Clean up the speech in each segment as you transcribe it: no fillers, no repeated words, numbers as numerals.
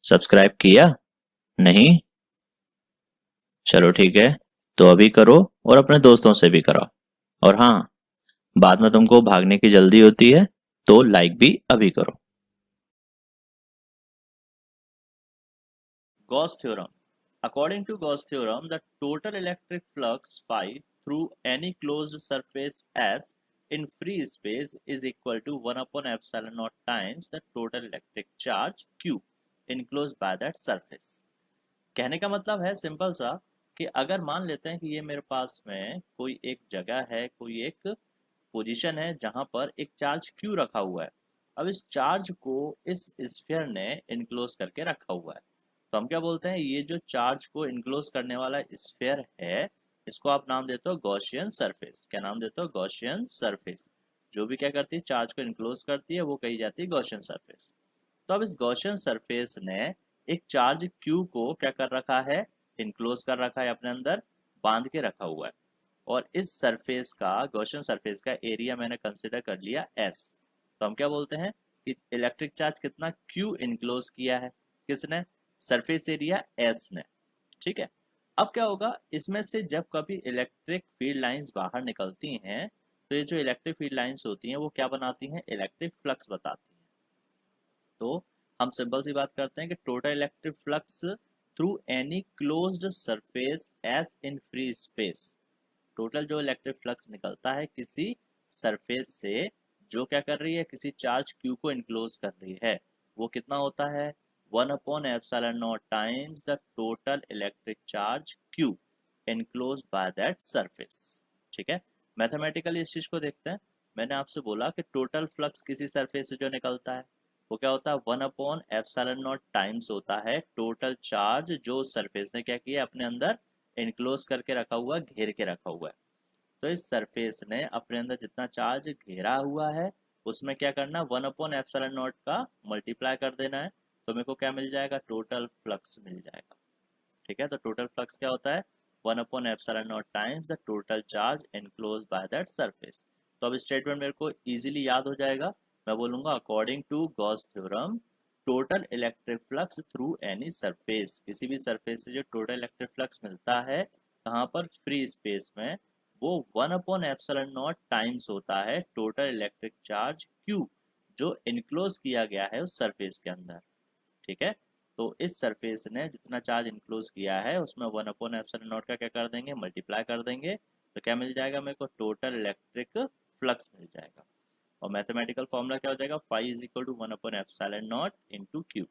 Subscribe किया? नहीं? चलो ठीक है, तो अभी करो और अपने दोस्तों से भी कराओ। और हाँ, बाद में तुमको भागने की जल्दी होती है तो लाइक भी अभी करो। Gauss theorem. According to Gauss theorem, the total electric flux phi through any closed surface S in free space is equal to 1 upon epsilon naught times the total electric charge Q enclosed by that surface. कहने का मतलब है simple सा कि अगर मान लेते हैं कि ये मेरे पास में कोई एक जगह है, कोई एक पोजीशन है जहां पर एक चार्ज Q रखा हुआ है। अब इस चार्ज को इस स्फीयर ने इनक्लोज करके रखा हुआ है, तो हम क्या बोलते हैं, ये जो चार्ज को इनक्लोज करने वाला स्फीयर है, इसको आप नाम देते हो गॉसियन सरफेस। क्या नाम देते हो? Gaussian surface. जो भी क्या करती है, चार्ज को इनक्लोज करती है, वो कही जाती है गॉसियन सरफेस। तो अब इस गॉसियन सरफेस ने एक चार्ज क्यू को क्या कर रखा है, इनक्लोज कर रखा है, अपने अंदर बांध के रखा हुआ है। और इस सरफेस का, गॉसियन सरफेस का एरिया मैंने कंसिडर कर लिया एस। तो हम क्या बोलते हैं कि इलेक्ट्रिक चार्ज कितना क्यू इनक्लोज किया है, किसने? सरफेस एरिया एस ने। ठीक है। अब क्या होगा, इसमें से जब कभी इलेक्ट्रिक फील्ड लाइंस बाहर निकलती हैं, तो ये जो इलेक्ट्रिक फील्ड लाइंस होती हैं वो क्या बनाती हैं? इलेक्ट्रिक फ्लक्स बताती हैं। तो हम सिंपल सी बात करते हैं कि total electric flux through any closed surface S in free space. Total जो इलेक्ट्रिक फ्लक्स निकलता है किसी सरफेस से जो क्या कर रही है, किसी चार्ज क्यू को इनक्लोज कर रही है, वो कितना होता है? 1 upon epsilon not times the total electric charge Q enclose by that surface. ठीक है। मैथमेटिकली इस चीज को देखते हैं। मैंने आपसे बोला कि टोटल फ्लक्स किसी सरफेस से जो निकलता है वो क्या होता है? 1 अपॉन एप्सिलॉन नॉट टाइम्स होता है टोटल चार्ज जो सरफेस ने क्या किया, अपने अंदर इनक्लोज करके रखा हुआ, घेर के रखा हुआ है। तो इस सरफेस ने अपने अंदर जितना चार्ज घेरा हुआ है उसमें क्या करना, 1 अपॉन एप्सिलॉन नॉट का मल्टीप्लाई कर देना है। तो मेरे को क्या मिल जाएगा? टोटल फ्लक्स मिल जाएगा। ठीक है। तो टोटल फ्लक्स क्या होता है? 1 upon epsilon not times the total charge enclose by that surface. तो अब स्टेटमेंट मेरे को इजीली याद हो जाएगा। मैं बोलूंगा according to Gauss theorem, total electric flux through any surface, किसी भी सरफेस से जो टोटल इलेक्ट्रिक फ्लक्स मिलता है, कहाँ पर? फ्री स्पेस में, वो 1 अपॉन एप्सिलॉन नॉट टाइम्स होता है टोटल इलेक्ट्रिक चार्ज क्यू जो इनक्लोज किया गया है उस सरफेस के अंदर। ठीक है। तो इस सरफेस ने जितना चार्ज इनक्लोज किया है उसमें 1 अपॉन एप्सिलॉन नॉट का क्या कर देंगे, मल्टीप्लाई कर देंगे। तो क्या मिल जाएगा मेरे को? टोटल इलेक्ट्रिक फ्लक्स मिल जाएगा। और मैथमेटिकल फॉर्मूला क्या हो जाएगा? Phi is equal to 1 upon epsilon naught into q.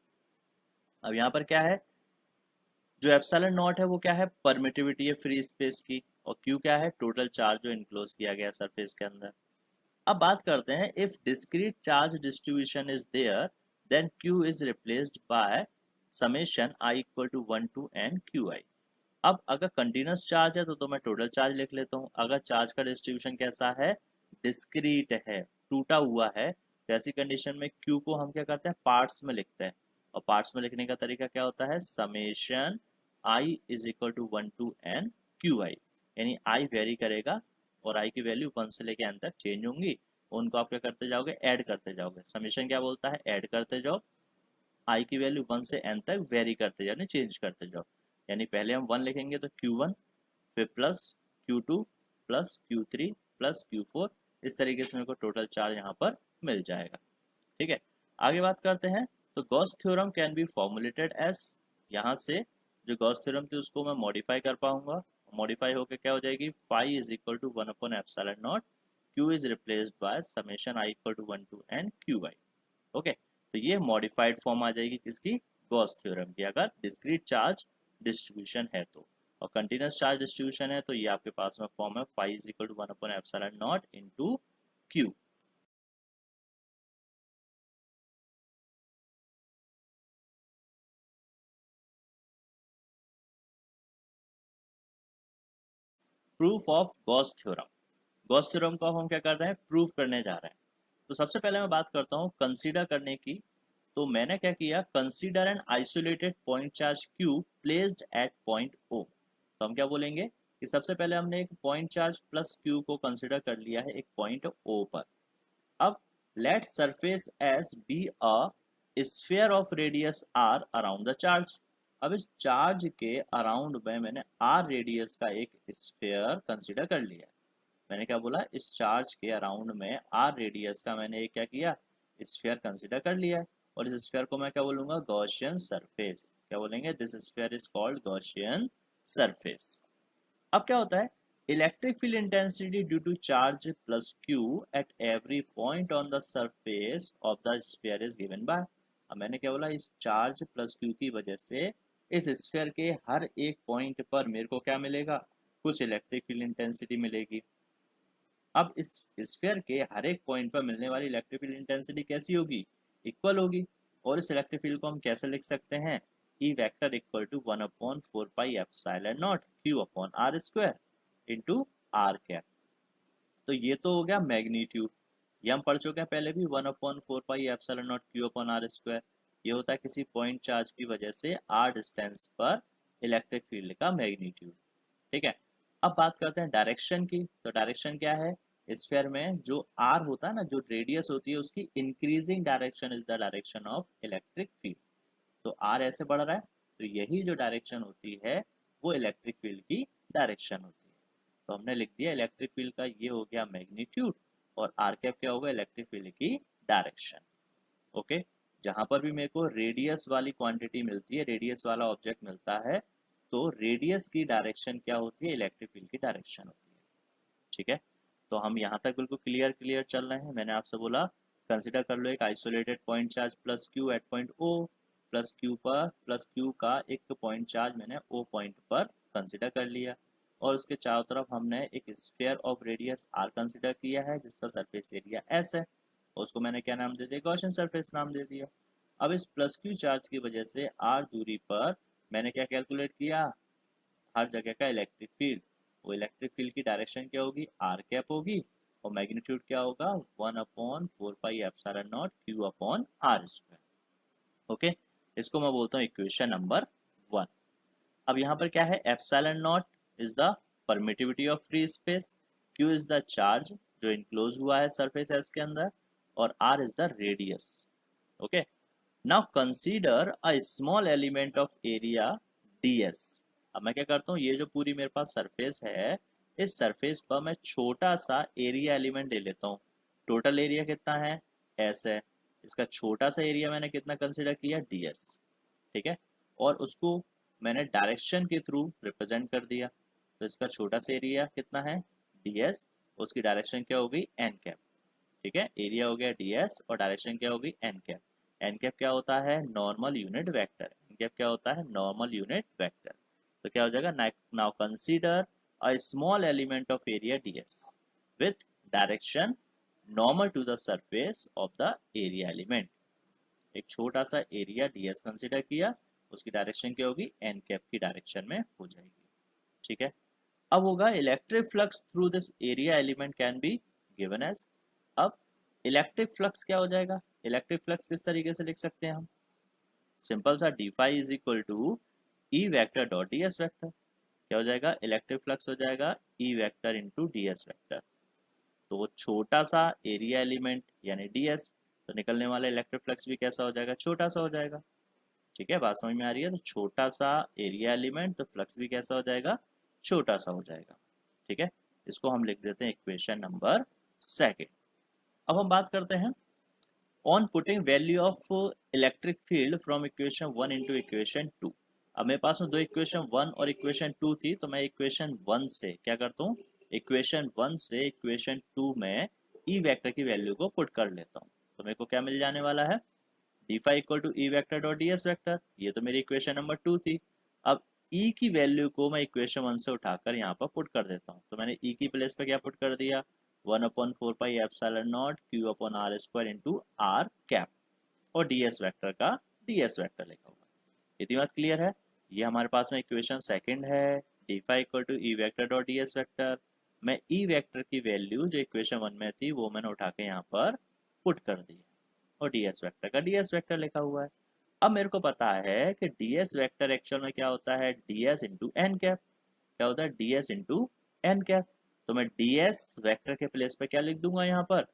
अब यहाँ पर क्या है, जो एप्सिलॉन नॉट है वो क्या है? परमिटिविटी है फ्री स्पेस की। और क्यू क्या है? टोटल चार्ज जो इनक्लोज किया गया सरफेस के अंदर। अब बात करते हैं, if discrete charge distribution is there then q is replaced by summation i equal to 1 to n q i. अब अगर कंटिन्यूस चार्ज है तो मैं टोटल चार्ज लिख लेता हूँ। अगर चार्ज का डिस्ट्रीब्यूशन कैसा है? डिस्क्रीट है, टूटा हुआ है, तो ऐसी कंडीशन में क्यू को हम क्या करते हैं? पार्ट्स में लिखते हैं। और पार्ट्स में लिखने का तरीका क्या होता है? Summation i is equal to 1 to n q i. यानी आई वेरी करेगा और आई की वैल्यू 1 से लेके एन तक चेंज होंगी। उनको आप क्या करते जाओगे? ऐड करते जाओगे। समेशन क्या बोलता है? ऐड करते जाओ, आई की वैल्यू 1 से एन तक वेरी करते जाओ, चेंज करते जाओ। यानी पहले हम 1 लिखेंगे तो Q1, फिर plus Q2 plus Q3 plus Q4। इस तरीके से मेरे को टोटल चार्ज यहाँ पर मिल जाएगा। ठीक है। आगे बात करते हैं। तो Gauss theorem can be formulated as, यहाँ से जो गॉस थ्योरम थी उसको मैं मॉडिफाई कर पाऊंगा। मॉडिफाई होकर क्या हो जाएगी? Phi is equal to 1 upon epsilon naught, q is replaced by summation i equal to 1 to n q i. Okay. तो ये मॉडिफाइड फॉर्म आ जाएगी किसकी? गॉस थ्योरम की, अगर डिस्क्रीट चार्ज डिस्ट्रीब्यूशन है तो। और कंटिन्यूस चार्ज डिस्ट्रीब्यूशन है तो ये आपके पास में फॉर्म है phi is equal to 1 upon epsilon naught into q. Proof of Gauss theorem. Gauss theorem को हम क्या कर रहे हैं? प्रूफ करने जा रहे हैं। तो सबसे पहले मैं बात करता हूँ कंसीडर करने की। तो मैंने क्या किया? Consider an isolated point charge q placed at point O. तो हम क्या बोलेंगे कि सबसे पहले हमने एक पॉइंट चार्ज प्लस क्यू को कंसीडर कर लिया है एक पॉइंट ओ पर। अब let surface S be a sphere of radius R around the charge. अब इस चार्ज के अराउंड में मैंने आर रेडियस का एक स्फीयर कंसीडर कर लिया। मैंने क्या बोला, इस चार्ज के अराउंड में आर रेडियस का मैंने एक क्या किया, स्फीयर कंसीडर कर लिया है। और इस स्फीयर को मैं क्या बोलूंगा, गॉसियन सरफेस। क्या बोलेंगे, this sphere is called Gaussian surface. अब क्या होता है, electric field intensity due to charge plus q at every point on the surface of the sphere is given by. अब मैंने क्या बोला, इस चार्ज प्लस क्यू की वजह से इस स्फीयर के हर एक पॉइंट पर मेरे को क्या मिलेगा, कुछ इलेक्ट्रिक फील्ड इंटेंसिटी मिलेगी। अब इस स्फीयर के हर एक पॉइंट पर मिलने वाली इलेक्ट्रिक फील्ड इंटेंसिटी कैसी होगी, इक्वल होगी। और इस इलेक्ट्रिक फील्ड को हम कैसे लिख सकते हैं, E vector equal to 1/4 pi epsilon naught q upon r square into r cap. तो ये तो हो गया मैग्नीट्यूड, ये हम पढ़ चुके हैं पहले भी, 1/4 pi epsilon naught q upon r square. ये होता है किसी पॉइंट चार्ज की वजह से आर डिस्टेंस पर इलेक्ट्रिक फील्ड का मैग्नीट्यूड। ठीक है, अब बात करते हैं डायरेक्शन की। तो डायरेक्शन क्या है, स्फीयर में जो आर होता है ना, जो रेडियस होती है उसकी increasing direction is the direction of electric field. तो आर ऐसे बढ़ रहा है, तो यही जो डायरेक्शन होती है वो इलेक्ट्रिक फील्ड की डायरेक्शन होती है। तो हमने लिख दिया इलेक्ट्रिक फील्ड का ये हो गया मैग्नीट्यूड, और आर कैप क्या होगा, इलेक्ट्रिक फील्ड की डायरेक्शन। ओके, जहां पर भी मेरे को रेडियस वाली क्वांटिटी मिलती है, रेडियस वाला ऑब्जेक्ट मिलता है, तो रेडियस की डायरेक्शन क्या होती है, इलेक्ट्रिक फील्ड की डायरेक्शन होती है। ठीक है, तो हम यहाँ तक बिल्कुल क्लियर चल रहे हैं। मैंने आपसे बोला कंसिडर कर लो एक isolated point charge plus q at point O, plus q का एक पॉइंट चार्ज मैंने ओ पॉइंट पर कंसिडर कर लिया, और उसके चारों तरफ हमने एक sphere of radius r consider किया है जिसका सरफेस एरिया एस है। उसको मैंने क्या नाम दे दिया, गॉसियन सरफेस नाम दे दिया। अब इस प्लस क्यू चार्ज की वजह से आर दूरी पर मैंने क्या कैलकुलेट किया, हर जगह का इलेक्ट्रिक फील्ड। वो इलेक्ट्रिक फील्ड की डायरेक्शन क्या होगी, आर कैप होगी, और मैग्नीट्यूड क्या होगा, 1/4 pi epsilon naught q upon r square. Okay, इसको मैं बोलता हूँ इक्वेशन नंबर 1। अब यहाँ पर क्या है, epsilon naught is the permittivity of free space, q is the charge जो इनक्लोज हुआ है सरफेस एस के अंदर, और r is the radius. Okay, now consider a small element of area ds। अब मैं क्या करता हूँ, ये जो पूरी मेरे पास सरफेस है, इस सरफेस पर मैं छोटा सा एरिया एलिमेंट ले लेता हूँ। टोटल एरिया कितना है, s है, इसका छोटा सा एरिया मैंने कितना कंसीडर किया, ds। ठीक है, और उसको मैंने डायरेक्शन के थ्रू रिप्रेजेंट कर दिया। तो इसका छोटा सा एरिया कितना है, ds, उसकी डायरेक्शन क्या होगी, n कैप। ठीक है, एरिया हो गया ds और डायरेक्शन क्या होगी, n कैप। एन कैप क्या होता है, normal unit vector. N cap क्या होता है, नॉर्मल यूनिट वेक्टर। तो क्या हो जाएगा, now consider a small element of area ds with direction normal to the surface of the area element. एक छोटा सा एरिया ds कंसीडर किया, उसकी डायरेक्शन क्या होगी, एन कैप की डायरेक्शन में हो जाएगी। ठीक है, अब होगा electric flux through this area element can be given as. अब इलेक्ट्रिक फ्लक्स क्या हो जाएगा, इलेक्ट्रिक फ्लक्स किस तरीके से लिख सकते हैं हम, सिंपल सा, d phi is equal to E vector dot d S vector. क्या हो जाएगा, इलेक्ट्रिक फ्लक्स हो जाएगा E vector into d S vector. तो वो छोटा सा एरिया एलिमेंट यानी डी एस, तो निकलने वाला इलेक्ट्रिक फ्लक्स भी कैसा हो जाएगा, छोटा सा हो जाएगा। ठीक है, बात समझ में आ रही है, तो छोटा सा एरिया एलिमेंट तो फ्लक्स भी कैसा हो जाएगा, छोटा सा हो जाएगा। ठीक है, इसको हम लिख देते हैं इक्वेशन नंबर 2। अब हम बात करते हैं on putting value of electric field from equation 1 into equation 2। अब मेरे पास में दो इक्वेशन 1 और इक्वेशन 2 थी, तो मैं इक्वेशन 1 से क्या करता हूँ, इक्वेशन 1 से इक्वेशन 2 में ई वेक्टर की वैल्यू को पुट कर लेता हूँ। तो मेरे को क्या मिल जाने वाला है, d phi equal to E vector dot d S vector. ये तो मेरी इक्वेशन नंबर 2 थी। अब ई की वैल्यू को मैं इक्वेशन 1 से उठाकर यहाँ पर पुट कर देता हूँ। तो मैंने ई की प्लेस पे क्या पुट कर दिया, 1/4 pi epsilon naught q upon r square into r cap, और डी एस वेक्टर का डी एस वेक्टर लिखा हुआ। इतनी बात क्लियर है, ये हमारे पास में इक्वेशन सेकंड है, d phi equal to E vector dot d S vector. मैं ई वेक्टर की वैल्यू जो इक्वेशन 1 में थी वो मैंने उठा के यहाँ पर पुट कर दी, और ds वेक्टर का ds वेक्टर लिखा हुआ है। अब मेरे को पता है कि ds वेक्टर एक्चुअल में क्या होता है, ds इंटू एन कैप। क्या होता है, ds इंटू एन कैप। तो मैं ds वेक्टर के प्लेस पे क्या लिख दूंगा यहाँ पर,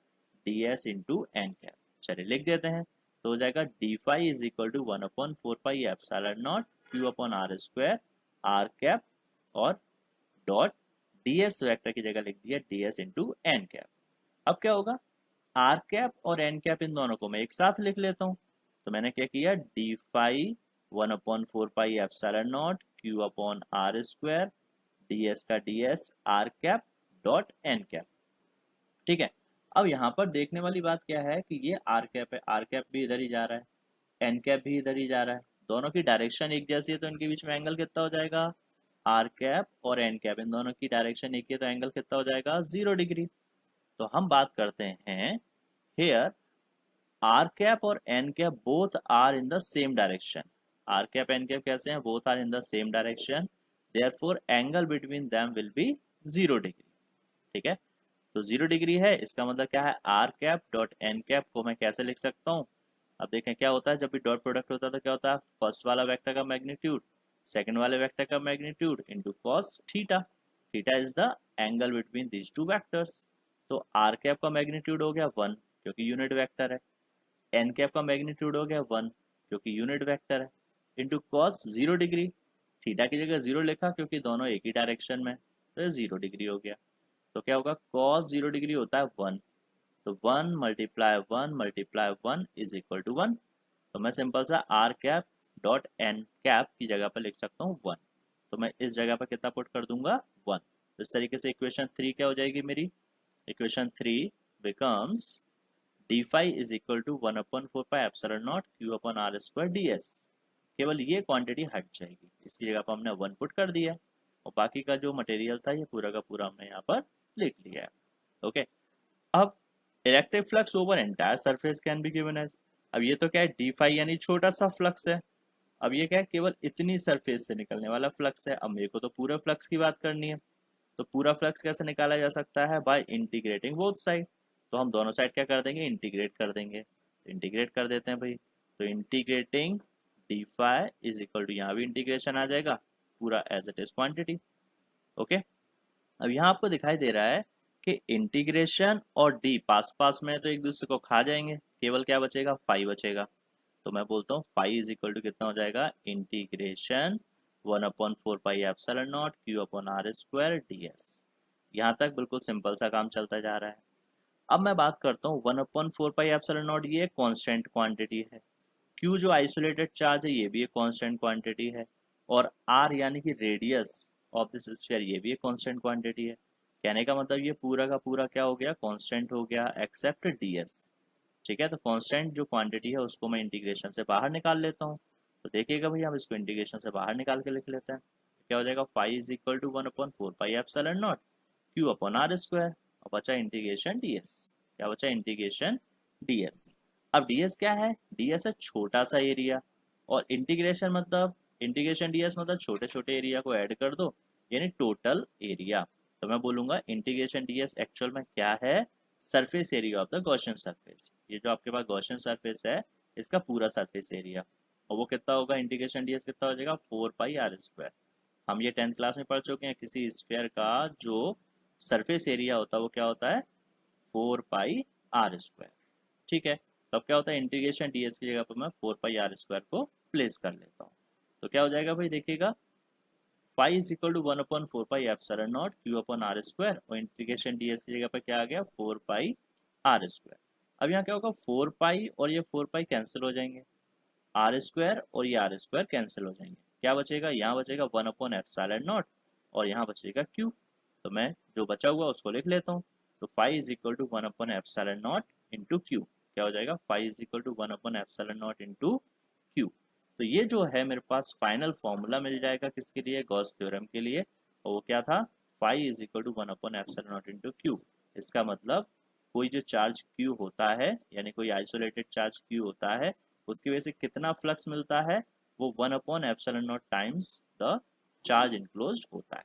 ds इंटू एन कैप। चलिए लिख देते हैं, तो हो जाएगा d phi is equal to 1/4 pi epsilon naught q upon r square r cap और डॉट ds वेक्टर की जगह लिख दिया ds इंटू एन कैप। अब क्या होगा, आर कैप और एन कैप इन दोनों को मैं एक साथ लिख लेता हूँ। तो मैंने क्या किया, d phi 1/4 pi epsilon naught q upon r square ds का ds r cap dot n cap. ठीक है, अब यहाँ पर देखने वाली बात क्या है कि ये आर कैप है, आर कैप भी इधर ही जा रहा है, एन कैप भी इधर ही जा रहा है, दोनों की डायरेक्शन एक जैसी है, तो इनके बीच में एंगल कितना हो जाएगा, आर कैप और एन कैप इन दोनों की डायरेक्शन एक ही है, तो एंगल कितना हो जाएगा, 0 डिग्री। तो हम बात करते हैं हेयर आर कैप और n cap both are in the same direction. R cap n cap कैसे हैं, both are in the same direction, therefore angle between them will be 0 degree. ठीक है, तो 0 डिग्री है, इसका मतलब क्या है, r cap dot n cap को मैं कैसे लिख सकता हूँ। अब देखें क्या होता है, जब भी डॉट प्रोडक्ट होता है तो क्या होता है, फर्स्ट वाला वेक्टर का मैग्नीट्यूड सेकंड वाले वेक्टर का magnitude into cos theta. Theta is the angle between these two vectors. तो आर कैप का मैग्नीट्यूड हो गया 1 क्योंकि यूनिट वेक्टर है, एन कैप का मैग्नीट्यूड हो गया 1 क्योंकि यूनिट वेक्टर है, इंटू कॉस 0 डिग्री। थीटा की जगह 0 लिखा क्योंकि दोनों एक ही डायरेक्शन में, तो ये 0 डिग्री हो गया। तो क्या होगा, कॉस 0 डिग्री होता है 1, तो 1 × 1 × 1 इज इक्वल टू 1। तो मैं सिंपल सा r cap dot n cap की जगह पर लिख सकता हूँ 1। तो मैं इस जगह पर कितना पुट कर दूंगा, 1। तो इस तरीके से इक्वेशन 3 क्या हो जाएगी मेरी, equation 3 becomes d phi is equal to 1/4 pi epsilon naught q upon r square d S. केवल ये क्वांटिटी हट जाएगी, इसकी जगह पर हमने 1 पुट कर दिया और बाकी का जो मटेरियल था ये पूरा का पूरा हमने यहाँ पर लिख लिया है। ओके, अब electric flux over entire surface can be given as. अब ये तो क्या है, डी फाई यानी छोटा सा फ्लक्स है, अब ये क्या है, केवल इतनी सरफेस से निकलने वाला फ्लक्स है। अब मेरे को तो पूरा फ्लक्स की बात करनी है, तो पूरा फ्लक्स कैसे निकाला जा सकता है, बाय इंटीग्रेटिंग बोथ साइड। तो हम दोनों साइड क्या कर देंगे, इंटीग्रेट कर देंगे। तो इंटीग्रेट कर देते हैं भाई, तो integrating d phi is equal to, यहाँ भी इंटीग्रेशन आ जाएगा पूरा as it is quantity. Okay, अब यहाँ आपको दिखाई दे रहा है कि इंटीग्रेशन और डी पास पास में तो एक दूसरे को खा जाएंगे, केवल क्या बचेगा, फाई बचेगा। तो मैं बोलता हूँ फाई इज इक्वल टू कितना हो जाएगा, integration 1/4 pi epsilon naught q upon r square d S. यहाँ तक बिल्कुल सिंपल सा काम चलता जा रहा है। अब मैं बात करता हूँ 1/4 पाई एप्सिलॉन नॉट, ये कॉन्स्टेंट क्वांटिटी है, क्यू जो आइसोलेटेड चार्ज है ये भी एक कांस्टेंट क्वांटिटी है, और आर यानी कि रेडियस ऑफ दिस स्फीयर ये भी एक कांस्टेंट क्वांटिटी है। कहने का मतलब ये पूरा का पूरा क्या हो गया, कांस्टेंट हो गया एक्सेप्ट डीएस। ठीक है, तो कांस्टेंट जो क्वांटिटी है उसको मैं इंटीग्रेशन से बाहर निकाल लेता हूँ। तो देखिएगा भैया, हम इसको इंटीग्रेशन से बाहर निकाल के लिख लेते हैं। तो क्या हो जाएगा, phi is equal to 1/4 pi epsilon naught q upon r square, और बचा इंटीग्रेशन डीएस। क्या बचा, इंटीग्रेशन डीएस। अब ds क्या है, ds है छोटा सा एरिया, और इंटीग्रेशन मतलब, इंटीग्रेशन ds मतलब छोटे छोटे एरिया को ऐड कर दो यानी टोटल एरिया। तो मैं बोलूंगा इंटीग्रेशन ds एक्चुअल में क्या है, surface area of the Gaussian surface. ये जो आपके पास गॉसियन सरफेस है इसका पूरा सरफेस एरिया, और वो कितना होगा, इंटीग्रेशन ds कितना हो जाएगा, 4 पाई r स्क्वायर। हम ये 10th क्लास में पढ़ चुके हैं, किसी स्फीयर का जो सरफेस एरिया होता है वो क्या होता है, 4 पाई r स्क्वायर। ठीक है, तो अब क्या होता है, इंटीग्रेशन ds की जगह पर मैं 4 पाई r स्क्वायर को प्लेस कर लेता हूँ। तो क्या हो जाएगा भाई, देखिएगा phi is equal to 1/4 pi epsilon naught q upon r square, और इंटीग्रेशन ds की जगह पर क्या आ गया, 4 पाई r स्क्वायर। अब यहाँ क्या होगा, 4 पाई और ये 4 पाई कैंसिल हो जाएंगे, आर स्क्वायर और ये आर स्क्वायर कैंसिल हो जाएंगे, क्या बचेगा, यहाँ बचेगा 1/एप्सिलॉन नॉट और यहाँ बचेगा q। तो मैं जो बचा हुआ उसको लिख लेता हूँ। तो phi is equal to one by epsilon nought into q. क्या हो जाएगा, phi is equal to one by epsilon nought into q. तो ये जो है मेरे पास फाइनल फॉर्मूला मिल जाएगा किसके लिए, गॉस थ्योरम के लिए, और वो क्या था, phi is equal to one by epsilon nought into q. इसका मतलब कोई जो चार्ज क्यू होता है, यानी कोई आइसोलेटेड चार्ज क्यू होता है, उसकी वजह से कितना फ्लक्स मिलता है, वो one by epsilon nought times the charge enclosed होता है।